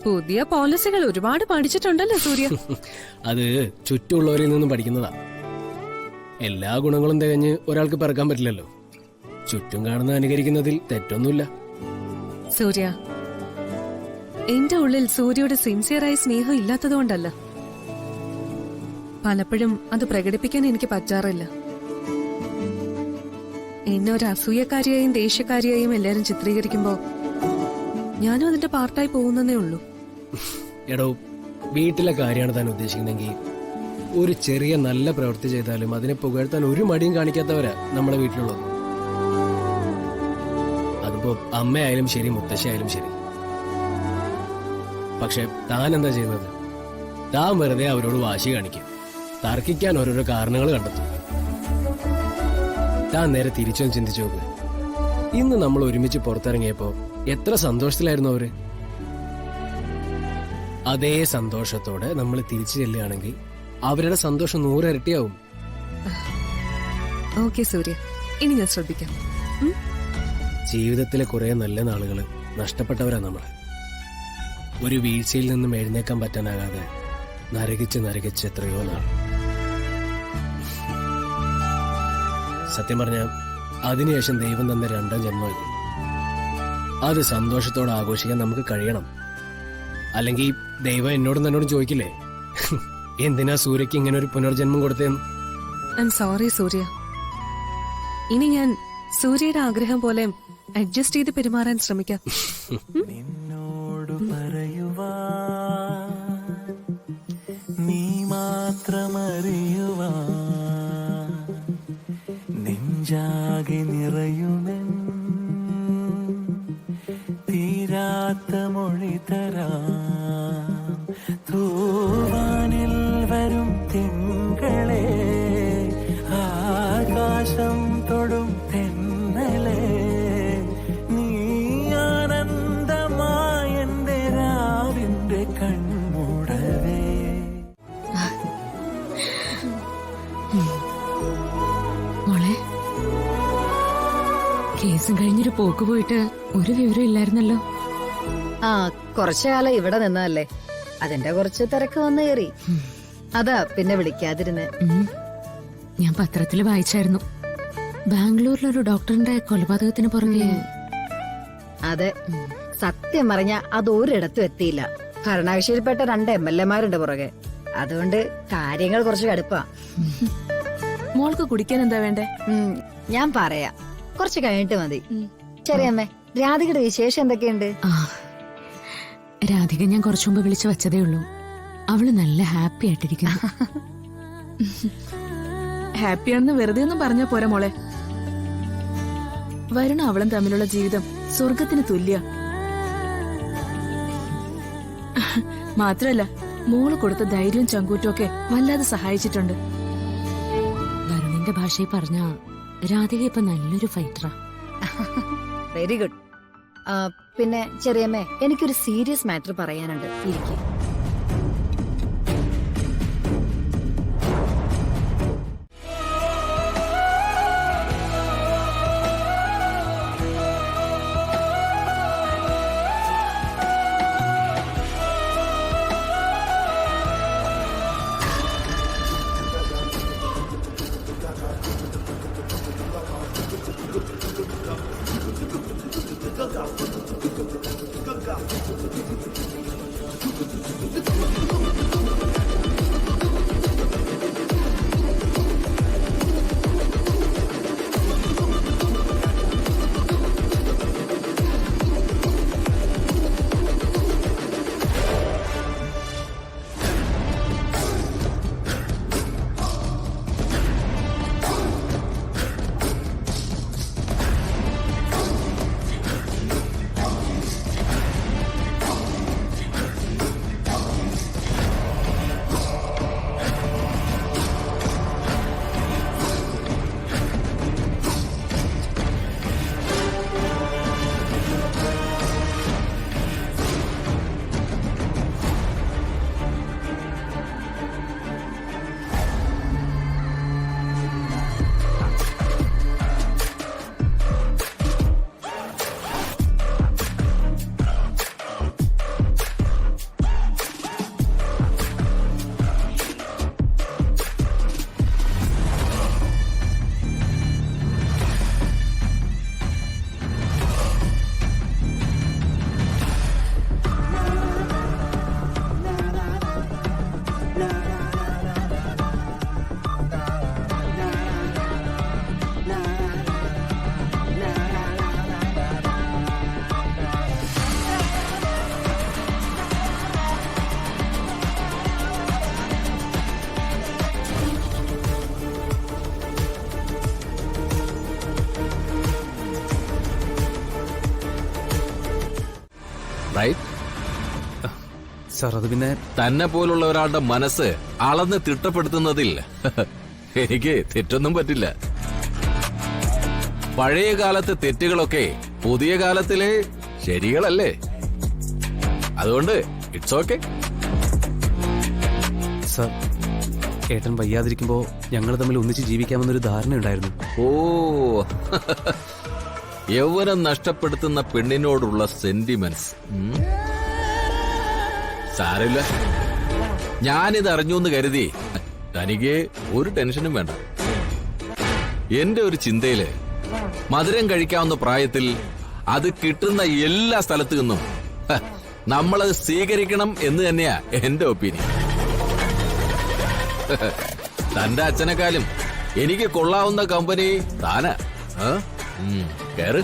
പുതിയ പോളിസികൾ ഒരുപാട് പഠിച്ചിട്ടുണ്ടല്ലോ സൂര്യ. അത് ചുറ്റുമുള്ളവരിൽ നിന്നും പഠിക്കുന്നതാ. എല്ലാ ഗുണങ്ങളും തികഞ്ഞ് ഒരാൾക്ക് പിറക്കാൻ പറ്റില്ലല്ലോ. ചുറ്റും കാണുന്ന അനുകരിക്കുന്നതിൽ തെറ്റൊന്നുമില്ല. സൂര്യ, എന്റെ ഉള്ളിൽ സൂര്യയുടെ സിൻസിയറായ സ്നേഹം ഇല്ലാത്തതുകൊണ്ടല്ല, പലപ്പോഴും അത് പ്രകടിപ്പിക്കാൻ എനിക്ക് പറ്റാറില്ല. എന്നെ ഒരു അസൂയക്കാരിയായും ദേഷ്യക്കാരിയായും എല്ലാരും ചിത്രീകരിക്കുമ്പോ ഞാനും അതിന്റെ പാർട്ടായി പോകുന്നതേ ഉള്ളൂ. എടോ, വീട്ടിലെ കാര്യമാണ് താൻ ഉദ്ദേശിക്കുന്നെങ്കിൽ ഒരു ചെറിയ നല്ല പ്രവൃത്തി ചെയ്താലും അതിനെ പുകഴ്ത്താൻ ഒരു മടിയും കാണിക്കാത്തവരാ നമ്മുടെ വീട്ടിലുള്ളത്. അതിപ്പോ അമ്മയായാലും ശരി, മുത്തശ്ശിയായാലും ശരി. പക്ഷെ താൻ എന്താ ചെയ്യുന്നത്? താൻ വെറുതെ അവരോട് വാശി കാണിക്കും, തർക്കിക്കാൻ ഓരോരോ കാരണങ്ങൾ കണ്ടെത്തും. താൻ നേരെ തിരിച്ചൊന്ന് ചിന്തിച്ചു നോക്ക്. ഇന്ന് നമ്മൾ ഒരുമിച്ച് പുറത്തിറങ്ങിയപ്പോ എത്ര സന്തോഷത്തിലായിരുന്നു അവര്. അതേ സന്തോഷത്തോടെ നമ്മൾ തിരിച്ചു ചെല്ലുകയാണെങ്കിൽ അവരുടെ സന്തോഷം 100 ഇരട്ടിയാവും. ഓക്കെ സൂര്യ, ഇനി ഞാൻ ശ്രദ്ധിക്കാം. ജീവിതത്തിലെ കുറെ നല്ല നാളുകള് നഷ്ടപ്പെട്ടവരാ നമ്മള്. ഒരു വീഴ്ചയിൽ നിന്നും എഴുന്നേക്കാൻ പറ്റാനാകാതെ നരകിച്ച് എത്രയോ നാൾ. സത്യം പറഞ്ഞ അതിനുശേഷം ദൈവം തന്ന 2ാം ജന്മം. അത് സന്തോഷത്തോടെ ആഘോഷിക്കാൻ നമുക്ക് കഴിയണം. അല്ലെങ്കിൽ ദൈവം എന്നോടും തന്നോടും ചോദിക്കില്ലേ, എന്തിനാ സൂര്യക്ക് ഇങ്ങനെ ഒരു പുനർജന്മം കൊടുത്തേന്ന്? ഐ എം സോറി സൂര്യ. ഇനി ഞാൻ സൂര്യയുടെ ആഗ്രഹം പോലെ അഡ്ജസ്റ്റ് ചെയ്ത് പെരുമാറാൻ ശ്രമിക്കാം. നിന്നോട് പറയുവാ നീ മാത്രമറിയുവാ നെഞ്ചാകെ നിറയുമെൻ തീരാത്ത മൊഴി തരാം. തൂവാനിൽ വരും തിങ്കളെ, ആകാശം തൊടും തെന്നലെ, നീ ആനന്ദമായെന്റെ രാവിന്റെ കൺമൂടവേ. മോളെ, കേസും കഴിഞ്ഞൊരു പോക്ക് പോയിട്ട് ഒരു വിവരം ഇല്ലായിരുന്നല്ലോ. ആ, കുറച്ചു കാലം ഇവിടെ നിന്നതല്ലേ, അതിന്റെ കുറച്ച് തിരക്ക് വന്നു കയറി. അതാ പിന്നെ വിളിക്കാതിരുന്നേ. ഞാൻ പത്രത്തില് വായിച്ചായിരുന്നു, ബാംഗ്ലൂരിലൊരു ഡോക്ടറിന്റെ കൊലപാതകത്തിന് പുറകെ. അതെ, സത്യം പറഞ്ഞ അത് ഒരിടത്തും എത്തിയില്ല. ഭരണകക്ഷിയിൽപ്പെട്ട 2 MLA-മാരുണ്ട് പുറകെ. അതുകൊണ്ട് കാര്യങ്ങൾ കുറച്ച് കടുപ്പാ. മോൾക്ക് കുടിക്കാൻ എന്താ വേണ്ടേ? ഞാൻ പറയാം, കുറച്ച് കഴിഞ്ഞിട്ട് മതി. ചെറിയമ്മേ, രാധികയുടെ വിശേഷം എന്തൊക്കെയുണ്ട്? രാധിക ഞാൻ കുറച്ചു മുമ്പ് വിളിച്ചു വെച്ചതേ ഉള്ളൂ. അവള് നല്ല ഹാപ്പി ആയിട്ടിരിക്കുന്നു. ഹാപ്പിയാണെന്ന് വെറുതെ ഒന്നും പറഞ്ഞാ പോരാ മോളെ. വരുണ അവളും തമ്മിലുള്ള ജീവിതം സ്വർഗത്തിന് തുല്യ. മാത്രല്ല മോള് കൊടുത്ത ധൈര്യവും ചങ്കൂറ്റും ഒക്കെ വല്ലാതെ സഹായിച്ചിട്ടുണ്ട്. വരുണിന്റെ ഭാഷയിൽ പറഞ്ഞ രാധിക ഇപ്പൊ നല്ലൊരു ഫൈറ്ററാ. Very good. പിന്നെ ചെറിയമ്മേ, എനിക്കൊരു സീരിയസ് മാറ്റർ പറയാനുണ്ട്. ഇരിക്കും. റൈറ്റ്? സാർ അത് പിന്നെ തന്നെ പോലുള്ള ഒരാളുടെ മനസ്സ് അളന്ന് തിട്ടപ്പെടുത്തുന്നതിൽ എനിക്ക് തെറ്റൊന്നും പറ്റില്ല. പഴയ കാലത്തെ തെറ്റുകളൊക്കെ പുതിയ കാലത്തിലെ ശരികളല്ലേ? അതുകൊണ്ട് ഇറ്റ്സ് ഓക്കെ. സാർ ഏട്ടൻ വയ്യാതിരിക്കുമ്പോ ഞങ്ങൾ തമ്മിൽ ഒന്നിച്ച് ജീവിക്കാമെന്നൊരു ധാരണയുണ്ടായിരുന്നു. ഓ യൗവനം നഷ്ടപ്പെടുത്തുന്ന പെണ്ണിനോടുള്ള സെന്റിമെന്റ്സ്. സാരമില്ല, ഞാനിത് അറിഞ്ഞു എന്ന് കരുതി തനിക്ക് ഒരു ടെൻഷനും വേണ്ട. എന്റെ ഒരു ചിന്തയില് മധുരം കഴിക്കാവുന്ന പ്രായത്തിൽ അത് കിട്ടുന്ന എല്ലാ സ്ഥലത്തു നിന്നും നമ്മളത് സ്വീകരിക്കണം എന്ന് തന്നെയാ എന്റെ ഒപ്പീനിയൻ. തന്റെ അച്ഛനെക്കാളും എനിക്ക് കൊള്ളാവുന്ന കമ്പനി താനാ. കേറ്.